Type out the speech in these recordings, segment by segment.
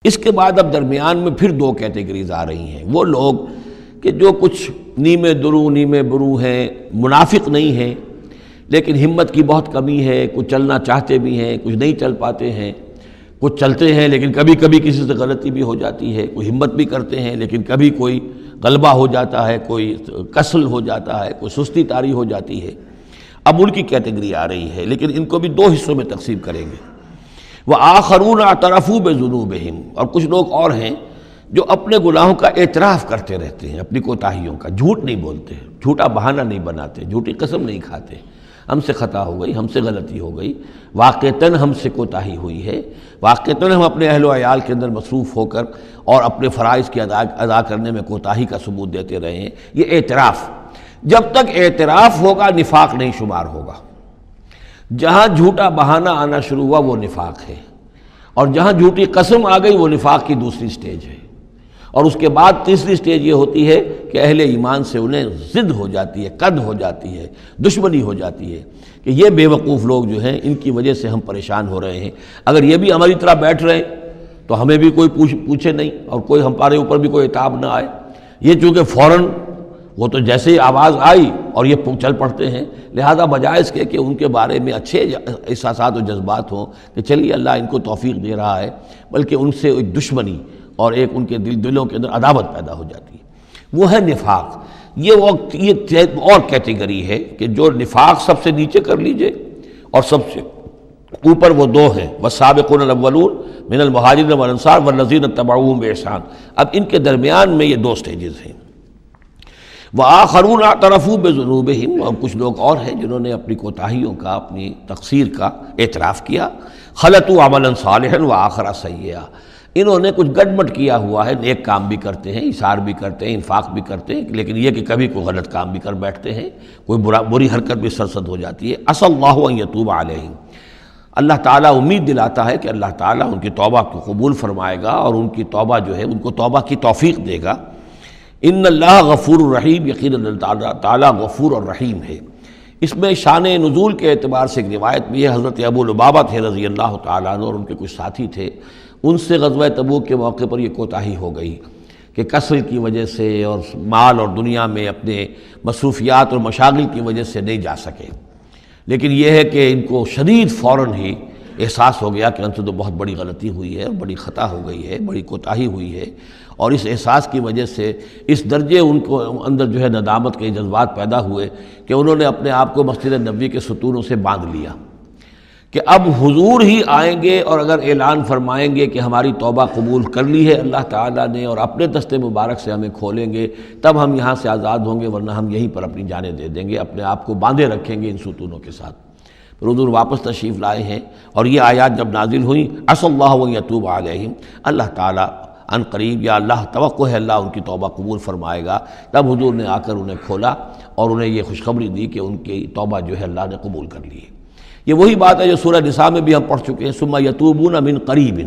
اس کے بعد اب درمیان میں پھر دو کیٹیگریز آ رہی ہیں، وہ لوگ کہ جو کچھ نیمے درو نیمے برو ہیں، منافق نہیں ہیں لیکن ہمت کی بہت کمی ہے، کچھ چلنا چاہتے بھی ہیں، کچھ نہیں چل پاتے ہیں، کچھ چلتے ہیں لیکن کبھی کبھی کسی سے غلطی بھی ہو جاتی ہے، کوئی ہمت بھی کرتے ہیں لیکن کبھی کوئی غلبہ ہو جاتا ہے، کوئی کسل ہو جاتا ہے، کوئی سستی طاری ہو جاتی ہے۔ اب ان کی کیٹیگری آ رہی ہے، لیکن ان کو بھی دو حصوں میں تقسیم کریں گے۔ وَآخَرُونَ اعْتَرَفُوا بِذُنُوبِهِمْ، اور کچھ لوگ اور ہیں جو اپنے گناہوں کا اعتراف کرتے رہتے ہیں، اپنی کوتاہیوں کا، جھوٹ نہیں بولتے، جھوٹا بہانہ نہیں بناتے، جھوٹی قسم نہیں کھاتے، ہم سے خطا ہو گئی، ہم سے غلطی ہو گئی، واقعتاً ہم سے کوتاہی ہوئی ہے، واقعتاً ہم اپنے اہل و عیال کے اندر مصروف ہو کر اور اپنے فرائض کی ادا کرنے میں کوتاہی کا ثبوت دیتے رہے ہیں۔ یہ اعتراف، جب تک اعتراف ہوگا نفاق نہیں شمار ہوگا۔ جہاں جھوٹا بہانہ آنا شروع ہوا وہ نفاق ہے، اور جہاں جھوٹی قسم آ گئی وہ نفاق کی دوسری سٹیج ہے، اور اس کے بعد تیسری سٹیج یہ ہوتی ہے کہ اہل ایمان سے انہیں ضد ہو جاتی ہے، قد ہو جاتی ہے، دشمنی ہو جاتی ہے کہ یہ بے وقوف لوگ جو ہیں ان کی وجہ سے ہم پریشان ہو رہے ہیں، اگر یہ بھی ہماری طرح بیٹھ رہے تو ہمیں بھی کوئی پوچھے نہیں اور کوئی ہمارے اوپر بھی کوئی عتاب نہ آئے۔ یہ چونکہ فوراً وہ تو جیسے ہی آواز آئی اور یہ چل پڑتے ہیں، لہذا بجائے اس کے کہ ان کے بارے میں اچھے احساسات و جذبات ہوں کہ چلیے اللہ ان کو توفیق دے رہا ہے، بلکہ ان سے ایک دشمنی اور ایک ان کے دلوں کے اندر عداوت پیدا ہو جاتی ہے، وہ ہے نفاق۔ یہ اور کیٹیگری ہے کہ جو نفاق سب سے نیچے کر لیجئے، اور سب سے اوپر وہ دو ہیں، والسابقون الاولون من المہاجرین والانصار والذین اتبعوہم بإحسان۔ اب ان کے درمیان میں یہ دو سٹیجز ہیں۔ وآخرون اعترفوا بذنوبہم، اور کچھ لوگ اور ہیں جنہوں نے اپنی کوتاہیوں کا، اپنی تقصیر کا اعتراف کیا۔ خلطوا عملا صالحا وآخر سیئا، انہوں نے کچھ گڈمٹ کیا ہوا ہے، نیک کام بھی کرتے ہیں، ایثار بھی کرتے ہیں، انفاق بھی کرتے ہیں، لیکن یہ کہ کبھی کوئی غلط کام بھی کر بیٹھتے ہیں، کوئی بری حرکت بھی سرزد ہو جاتی ہے۔ عسى اللہ ان یتوب علیہم، اللہ تعالیٰ امید دلاتا ہے کہ اللہ تعالیٰ ان کی توبہ کو قبول فرمائے گا اور ان کی توبہ جو ہے ان کو توبہ کی توفیق دے گا۔ ان اللہ غفور الرحیم، یقیناً اللہ تعالیٰ غفور اور رحیم ہے۔ اس میں شان نزول کے اعتبار سے ایک روایت بھی ہے، حضرت ابو لبابہ تھے رضی اللہ تعالیٰ عنہ اور ان کے کچھ ساتھی تھے، ان سے غزوہ تبوک کے موقع پر یہ کوتاہی ہو گئی کہ کسل کی وجہ سے اور مال اور دنیا میں اپنے مصروفیات اور مشاغل کی وجہ سے نہیں جا سکے، لیکن یہ ہے کہ ان کو شدید فوراً ہی احساس ہو گیا کہ ان سے تو بہت بڑی غلطی ہوئی ہے، بڑی خطا ہو گئی ہے، بڑی کوتاہی ہوئی ہے، اور اس احساس کی وجہ سے اس درجے ان کو اندر جو ہے ندامت کے جذبات پیدا ہوئے کہ انہوں نے اپنے آپ کو مسجد نبوی کے ستونوں سے باندھ لیا کہ اب حضور ہی آئیں گے اور اگر اعلان فرمائیں گے کہ ہماری توبہ قبول کر لی ہے اللہ تعالیٰ نے اور اپنے دست مبارک سے ہمیں کھولیں گے، تب ہم یہاں سے آزاد ہوں گے، ورنہ ہم یہیں پر اپنی جانیں دے دیں گے، اپنے آپ کو باندھے رکھیں گے ان ستونوں کے ساتھ۔ پھر حضور واپس تشریف لائے ہیں اور یہ آیات جب نازل ہوئیں، عسى اللہ ان یتوب علیہم، اللہ تعالیٰ ان قریب، یا اللہ توقع ہے اللہ ان کی توبہ قبول فرمائے گا، تب حضور نے آ کر انہیں کھولا اور انہیں یہ خوشخبری دی کہ ان کی توبہ جو ہے اللہ نے قبول کر لی ہے۔ یہ وہی بات ہے جو سورہ نساء میں بھی ہم پڑھ چکے ہیں، ثم یتوبون من قریب،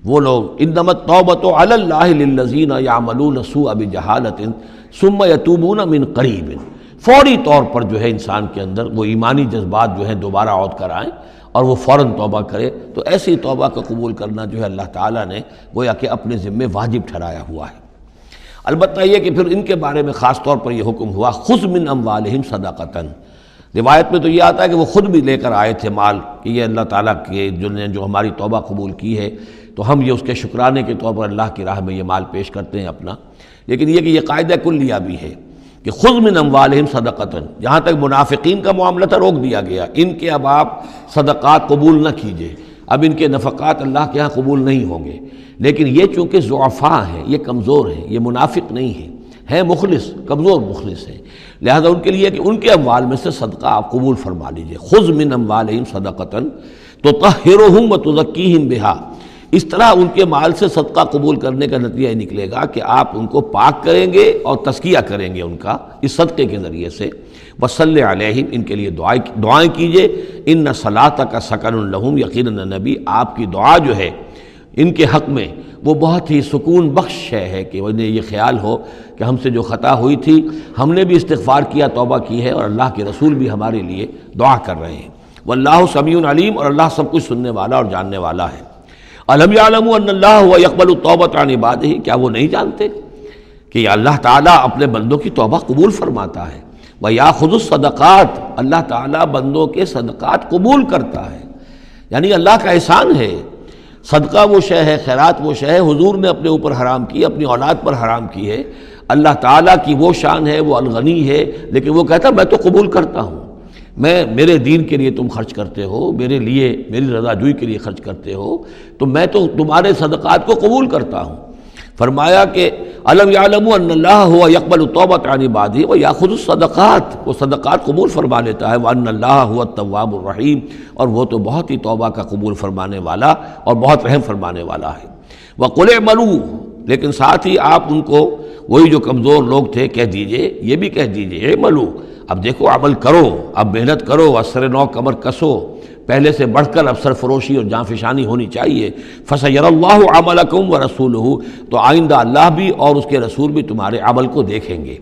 وہ لوگ انما التوبۃ علی اللہ للذین یعملون السوء بجہالۃ ثم یتوبون من قریب، فوری طور پر جو ہے انسان کے اندر وہ ایمانی جذبات جو ہیں دوبارہ عود کر آئیں اور وہ فوراً توبہ کرے، تو ایسی توبہ کا قبول کرنا جو ہے اللہ تعالیٰ نے گویا کہ اپنے ذمے واجب ٹھہرایا ہوا ہے۔ البتہ یہ کہ پھر ان کے بارے میں خاص طور پر یہ حکم ہوا، خذ من اموالہم صدقۃ، روایت میں تو یہ آتا ہے کہ وہ خود بھی لے کر آئے تھے مال کہ یہ اللہ تعالیٰ کے جو ہماری توبہ قبول کی ہے تو ہم یہ اس کے شکرانے کے طور پر اللہ کی راہ میں یہ مال پیش کرتے ہیں اپنا، لیکن یہ کہ یہ قاعدہ کلیہ بھی ہے کہ خذ من اموالہم صدقۃ، جہاں تک منافقین کا معاملہ تھا روک دیا گیا، ان کے اب آپ صدقات قبول نہ کیجئے، اب ان کے نفقات اللہ کے ہاں قبول نہیں ہوں گے، لیکن یہ چونکہ ضعفاء ہیں، یہ کمزور ہیں، یہ منافق نہیں ہیں مخلص، کمزور مخلص ہیں، لہذا ان کے لیے کہ ان کے اموال میں سے صدقہ آپ قبول فرما لیجئے۔ خذ من اموالہم صدقۃ تطہرہم وتزکیہم بہا، اس طرح ان کے مال سے صدقہ قبول کرنے کا نتیجہ یہ نکلے گا کہ آپ ان کو پاک کریں گے اور تزکیہ کریں گے ان کا اس صدقے کے ذریعے سے۔ وصلی علیہم، ان کے لیے دعائیں کیجئے، ان صلاتک سکن لہم، یقیناً نبی آپ کی دعا جو ہے ان کے حق میں وہ بہت ہی سکون بخش ہے کہ انہیں یہ خیال ہو کہ ہم سے جو خطا ہوئی تھی ہم نے بھی استغفار کیا، توبہ کی ہے، اور اللہ کے رسول بھی ہمارے لیے دعا کر رہے ہیں۔ واللہ سمیع علیم، اور اللہ سب کچھ سننے والا اور جاننے والا ہے۔ الم یعلموا ان اللہ هو یقبل التوبۃ عن عبادہ، کیا وہ نہیں جانتے کہ اللہ تعالیٰ اپنے بندوں کی توبہ قبول فرماتا ہے؟ وَيَأْخُذُ الصَّدَقَاتِ، اللہ تعالیٰ بندوں کے صدقات قبول کرتا ہے، یعنی اللہ کا احسان ہے۔ صدقہ وہ شے ہے، خیرات وہ شے ہے، حضور نے اپنے اوپر حرام کی، اپنی اولاد پر حرام کی ہے۔ اللہ تعالیٰ کی وہ شان ہے، وہ الغنی ہے، لیکن وہ کہتا میں تو قبول کرتا ہوں، میرے دین کے لیے تم خرچ کرتے ہو، میرے لیے میری رضا جوئی کے لیے خرچ کرتے ہو، تو میں تو تمہارے صدقات کو قبول کرتا ہوں۔ فرمایا کہ الم یعلموا ان اللہ هو یقبل التوبۃ عن عبادہ ویأخذ الصدقات، وہ صدقات قبول فرما لیتا ہے، وان اللہ هو التواب الرحیم، اور وہ تو بہت ہی توبہ کا قبول فرمانے والا اور بہت رحم فرمانے والا ہے۔ وقل اعملوا، لیکن ساتھ ہی آپ ان کو، وہی جو کمزور لوگ تھے، کہہ دیجئے، یہ بھی کہہ دیجئے اعملوا، اب دیکھو عمل کرو، اب محنت کرو، اثر نو کمر کسو، پہلے سے بڑھ کر اب سرفروشی اور جانفشانی ہونی چاہیے۔ فَسَيَرَى اللَّهُ عَمَلَكُمْ وَرَسُولُهُ، تو آئندہ اللہ بھی اور اس کے رسول بھی تمہارے عمل کو دیکھیں گے،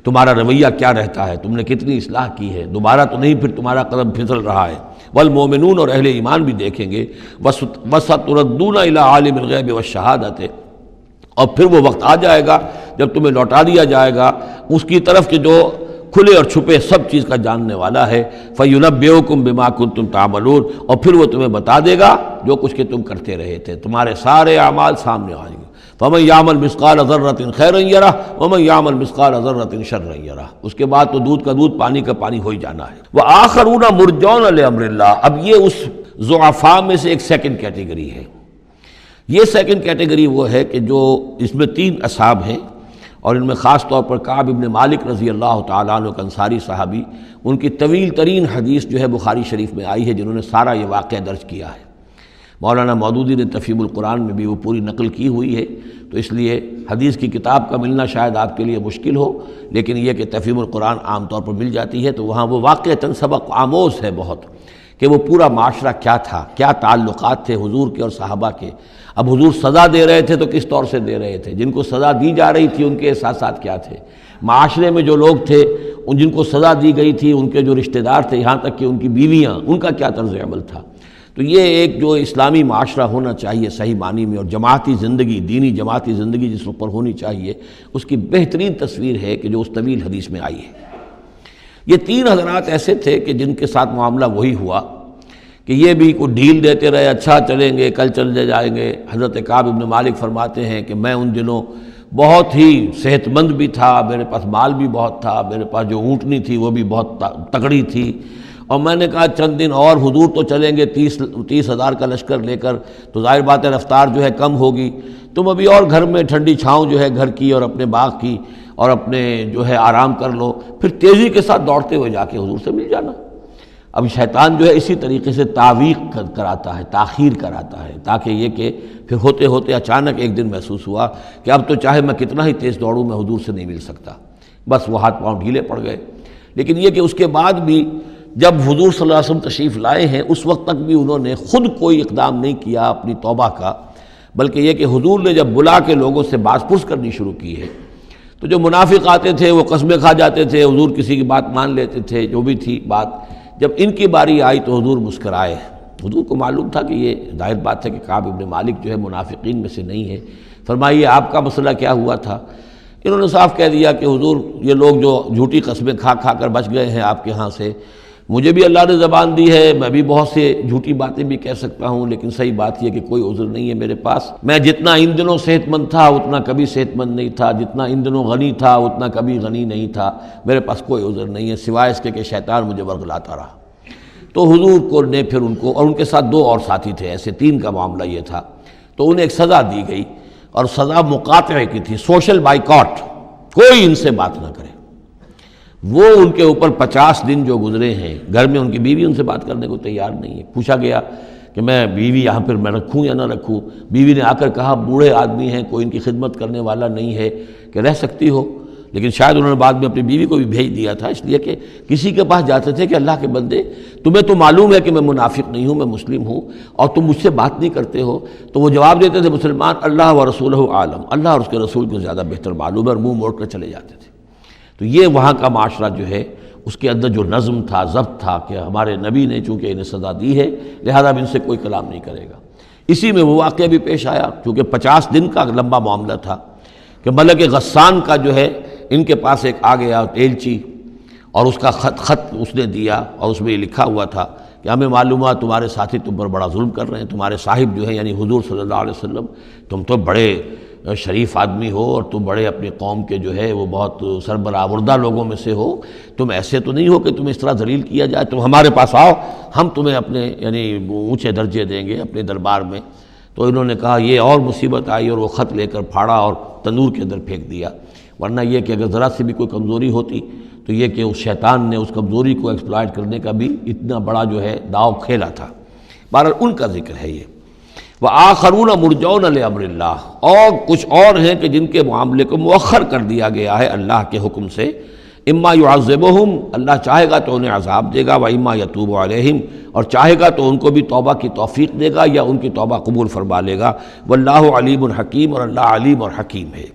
تمہارا رویہ کیا رہتا ہے، تم نے کتنی اصلاح کی ہے، دوبارہ تو نہیں پھر تمہارا قدم پھسل رہا ہے۔ والمومنون، اور اہل ایمان بھی دیکھیں گے۔ وَسَتُرَدُّونَ إِلَىٰ عَالِمِ الْغَيْبِ وَالشَّهَادَةِ، اور پھر وہ وقت آ جائے گا جب تمہیں لوٹا دیا جائے گا اس کی طرف کہ جو کھلے اور چھپے سب چیز کا جاننے والا ہے۔ فَيُنَبِّئُكُم بِمَا كُنتُمْ تَعْمَلُونَ، اور پھر وہ تمہیں بتا دے گا جو کچھ کہ تم کرتے رہے تھے، تمہارے سارے اعمال سامنے آئیں گے۔ فَمَن يَعْمَلْ مِثْقَالَ ذَرَّةٍ خَيْرًا يَرَهُ وَمَن يَعْمَلْ مِثْقَالَ ذَرَّةٍ شَرًّا يَرَهُ، اس کے بعد تو دودھ کا دودھ پانی کا پانی ہو ہی جانا ہے۔ وَآخَرُونَ مُرْجَوْنَ لِأَمْرِ اللَّهِ، اب یہ اس ضعفاء میں سے ایک سیکنڈ کیٹیگری ہے۔ یہ سیکنڈ کیٹیگری وہ ہے کہ جو اس میں 3 اصحاب ہیں، اور ان میں خاص طور پر کعب بن مالک رضی اللہ تعالیٰ عنہ، انصاری صحابی، ان کی طویل ترین حدیث جو ہے بخاری شریف میں آئی ہے، جنہوں نے سارا یہ واقعہ درج کیا ہے۔ مولانا مودودی نے تفہیم القرآن میں بھی وہ پوری نقل کی ہوئی ہے، تو اس لیے حدیث کی کتاب کا ملنا شاید آپ کے لیے مشکل ہو، لیکن یہ کہ تفہیم القرآن عام طور پر مل جاتی ہے، تو وہاں وہ واقعتاً سبق آموز ہے بہت، کہ وہ پورا معاشرہ کیا تھا، کیا تعلقات تھے حضور کے اور صحابہ کے۔ اب حضور سزا دے رہے تھے تو کس طور سے دے رہے تھے، جن کو سزا دی جا رہی تھی ان کے احساسات کیا تھے، معاشرے میں جو لوگ تھے جن کو سزا دی گئی تھی ان کے جو رشتہ دار تھے، یہاں تک کہ ان کی بیویاں، ان کا کیا طرز عمل تھا۔ تو یہ ایک جو اسلامی معاشرہ ہونا چاہیے صحیح معنی میں، اور جماعتی زندگی، دینی جماعتی زندگی جس پر ہونی چاہیے، اس کی بہترین تصویر ہے کہ جو اس طویل حدیث میں آئی ہے۔ یہ 3 حضرات ایسے تھے کہ جن کے ساتھ معاملہ وہی ہوا کہ یہ بھی کوئی ڈھیل دیتے رہے، اچھا چلیں گے، کل چلے جائیں گے۔ حضرت کعب بن مالک فرماتے ہیں کہ میں ان دنوں بہت ہی صحت مند بھی تھا، میرے پاس مال بھی بہت تھا، میرے پاس جو اونٹنی تھی وہ بھی بہت تگڑی تھی، اور میں نے کہا چند دن اور حضور تو چلیں گے 30,000 کا لشکر لے کر، تو ظاہر بات ہے رفتار جو ہے کم ہوگی، تم ابھی اور گھر میں ٹھنڈی چھاؤں جو ہے گھر کی اور اپنے باغ کی اور اپنے جو ہے آرام کر لو، پھر تیزی کے ساتھ دوڑتے ہوئے جا کے حضور سے مل جانا۔ اب شیطان جو ہے اسی طریقے سے تعویق کراتا ہے، تاخیر کراتا ہے، تاکہ یہ کہ پھر ہوتے ہوتے اچانک ایک دن محسوس ہوا کہ اب تو چاہے میں کتنا ہی تیز دوڑوں میں حضور سے نہیں مل سکتا، بس وہ ہاتھ پاؤں ڈھیلے پڑ گئے۔ لیکن یہ کہ اس کے بعد بھی جب حضور صلی اللہ علیہ وسلم تشریف لائے ہیں اس وقت تک بھی انہوں نے خود کوئی اقدام نہیں کیا اپنی توبہ کا، بلکہ یہ کہ حضور نے جب بلا کے لوگوں سے باز پرس کرنی شروع کی ہے، تو جو منافق آتے تھے وہ قسمیں کھا جاتے تھے، حضور کسی کی بات مان لیتے تھے، جو بھی تھی بات، جب ان کی باری آئی تو حضور مسکرائے۔ حضور کو معلوم تھا کہ یہ ظاہر بات ہے کہ کعب بن مالک جو ہے منافقین میں سے نہیں ہے۔ فرمائیے آپ کا مسئلہ کیا ہوا تھا؟ انہوں نے صاف کہہ دیا کہ حضور یہ لوگ جو جھوٹی قسمیں کھا کھا کر بچ گئے ہیں آپ کے ہاں سے، مجھے بھی اللہ نے زبان دی ہے، میں بھی بہت سے جھوٹی باتیں بھی کہہ سکتا ہوں، لیکن صحیح بات یہ کہ کوئی عذر نہیں ہے میرے پاس۔ میں جتنا ان دنوں صحت مند تھا اتنا کبھی صحت مند نہیں تھا، جتنا ان دنوں غنی تھا اتنا کبھی غنی نہیں تھا، میرے پاس کوئی عذر نہیں ہے سوائے اس کے کہ شیطان مجھے ورغلاتا رہا۔ تو حضور کو نے پھر ان کو، اور ان کے ساتھ 2 اور ساتھی تھے، ایسے 3 کا معاملہ یہ تھا، تو انہیں ایک سزا دی گئی، اور سزا مقاطعے کی تھی، سوشل بائیکاٹ، کوئی ان سے بات نہ کرے۔ وہ ان کے اوپر 50 دن جو گزرے ہیں، گھر میں ان کی بیوی ان سے بات کرنے کو تیار نہیں ہے۔ پوچھا گیا کہ میں بیوی یہاں پر میں رکھوں یا نہ رکھوں، بیوی نے آ کر کہا بوڑھے آدمی ہیں، کوئی ان کی خدمت کرنے والا نہیں ہے کہ رہ سکتی ہو، لیکن شاید انہوں نے بعد میں اپنی بیوی کو بھی بھیج دیا تھا، اس لیے کہ کسی کے پاس جاتے تھے کہ اللہ کے بندے تمہیں تو معلوم ہے کہ میں منافق نہیں ہوں، میں مسلم ہوں، اور تم مجھ سے بات نہیں کرتے ہو، تو وہ جواب دیتے تھے مسلمان اللہ و رسولہ عالم، اللہ اور اس کے رسول کو زیادہ بہتر معلوم ہے، اور منہ موڑ کر چلے جاتے تھے۔ تو یہ وہاں کا معاشرہ جو ہے اس کے اندر جو نظم تھا، ضبط تھا کہ ہمارے نبی نے چونکہ انہیں سزا دی ہے لہذا اب ان سے کوئی کلام نہیں کرے گا۔ اسی میں وہ واقعہ بھی پیش آیا، کیونکہ 50 دن کا لمبا معاملہ تھا کہ ملک غسان کا جو ہے ان کے پاس ایک آ گیا ایلچی، اور اس کا خط اس نے دیا، اور اس میں یہ لکھا ہوا تھا کہ ہمیں معلوم ہے تمہارے ساتھی تم پر بڑا ظلم کر رہے ہیں، تمہارے صاحب جو ہے یعنی حضور صلی اللہ علیہ وسلم، تم تو بڑے شریف آدمی ہو اور تم بڑے اپنی قوم کے جو ہے وہ بہت سربراہ لوگوں میں سے ہو، تم ایسے تو نہیں ہو کہ تم اس طرح ذلیل کیا جائے، تم ہمارے پاس آؤ، ہم تمہیں اپنے یعنی اونچے درجے دیں گے اپنے دربار میں۔ تو انہوں نے کہا یہ اور مصیبت آئی، اور وہ خط لے کر پھاڑا اور تنور کے اندر پھینک دیا، ورنہ یہ کہ اگر ذرا سی بھی کوئی کمزوری ہوتی تو یہ کہ اس شیطان نے اس کمزوری کو ایکسپلائٹ کرنے کا بھی اتنا بڑا جو ہے داؤ کھیلا تھا۔ بہرحال ان کا ذکر ہے یہ۔ وآخرون مرجون لامر اللہ، اور کچھ اور ہیں کہ جن کے معاملے کو مؤخر کر دیا گیا ہے اللہ کے حکم سے، اما یعذبہم، اللہ چاہے گا تو انہیں عذاب دے گا، و اما یتوب علیہم، اور چاہے گا تو ان کو بھی توبہ کی توفیق دے گا یا ان کی توبہ قبول فرما لے گا، واللہ علیم حکیم، اور اللہ علیم اور حکیم ہے۔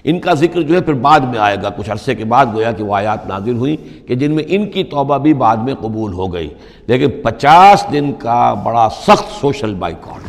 ان کا ذکر جو ہے پھر بعد میں آئے گا، کچھ عرصے کے بعد گویا کہ وہ آیات نازل ہوئیں کہ جن میں ان کی توبہ بھی بعد میں قبول ہو گئی، لیکن 50 دن کا بڑا سخت سوشل بائیکاٹ